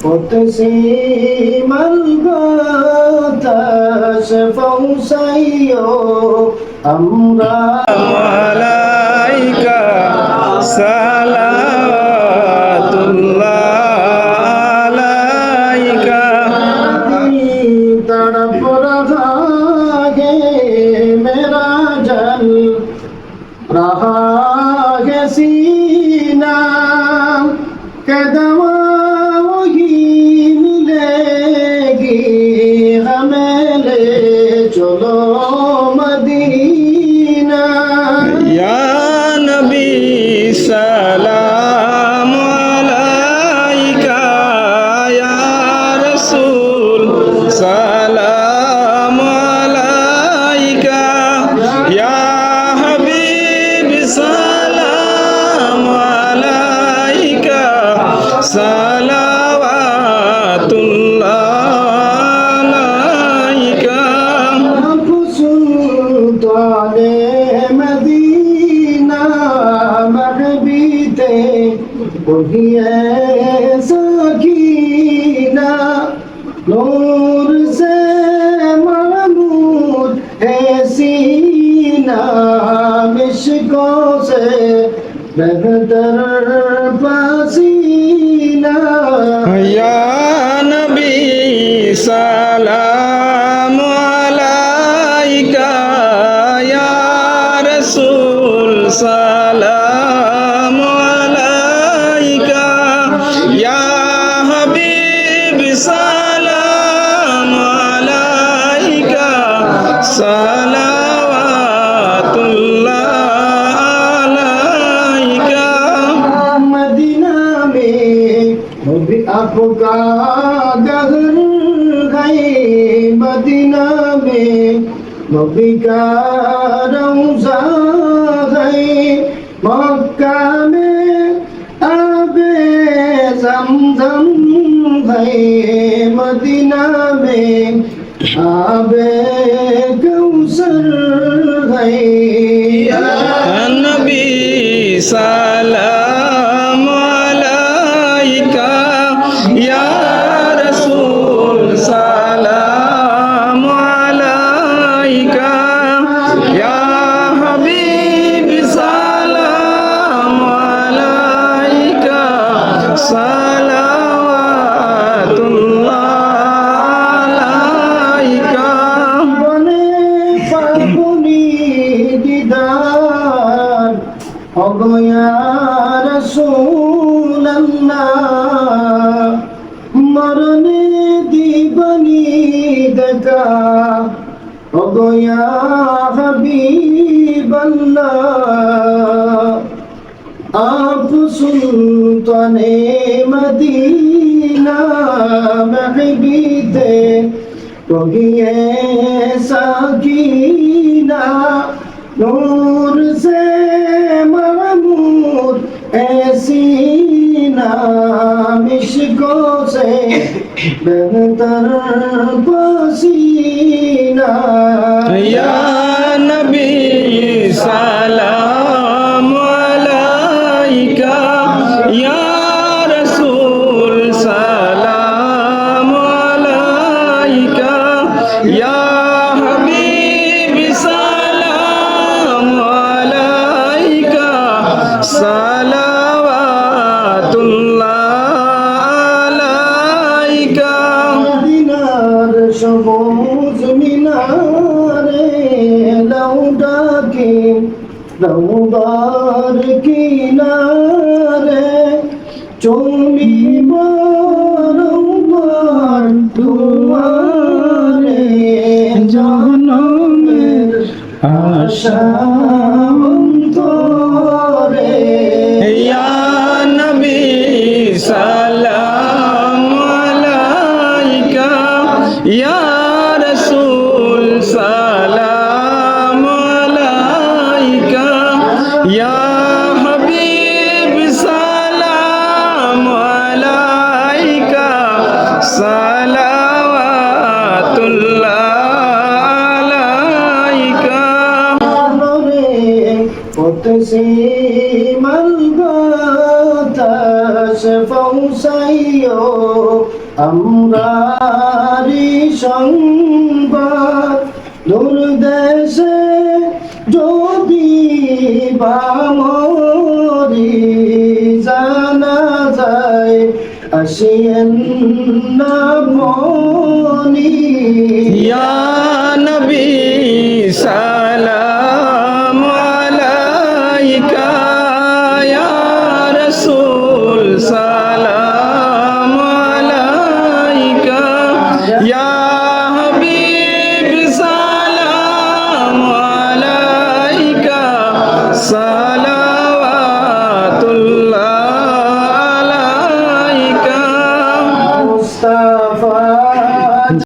وتسيم البطش فوسيو أمرا عليك صلوات الله عليك तड़प रहा है मेरा जल रहा है सीना के दवा वही मिलेगी हमें ले चलो मदीना या नबी सलाम अलैका या रसूल सलाम अलैका या हबीब सलाम अलैका सलावातुल्लाह अलैका सुल्ताने मदीना महबीते वही सकीना नूर से महमूद है सीना मिश्कों से बेहतर पसीना या नबी सलाम अलैका या रसूल सलाम अलैका या हबीब सलाम अलैका सलावातुल्लाह अलैका मदीना में भी आपका गहर है मदीना में नबी का रौज़ा है मक्का में आबे ज़मज़म है मदीना में आबे कौसर है या नबी सलाम अलैका या रसूल सलाम अलैका या हबीब सलाम अलैका सलावातुल्लाह अलैका বনে ফাগুনি দিদার অগয়া রাসূলুল্লাহ মরনে দিবনি দেখা অগয়া হাবিবাল্লাহ आप सुल्ताने मदीना महबी थे वही साकीना नूर से महमूद ऐसीना मिश्कों से बेहतर पसीना या नबी सलाम अलैका या रसूल सलाम अलैका या हबीब सलाम अलैका सलावातुल्लाह अलैका মদিনার সবুজ মিনারে লৌটাকে রৌদার কিনারে চলিব রৌদার দুয়ারে জনমের আশা অন্তরে या नबी सलाम अलैका या रसूल सलाम अलैका या हबीब सलाम अलैका सलावातुल्लाह अलैका وتسيم البطش فوق পৌঁছাইও আমরারি সংবাদ দূর দেশে যদি বামরি জানা যায় আসিয়েন না মনি ইয়া নবী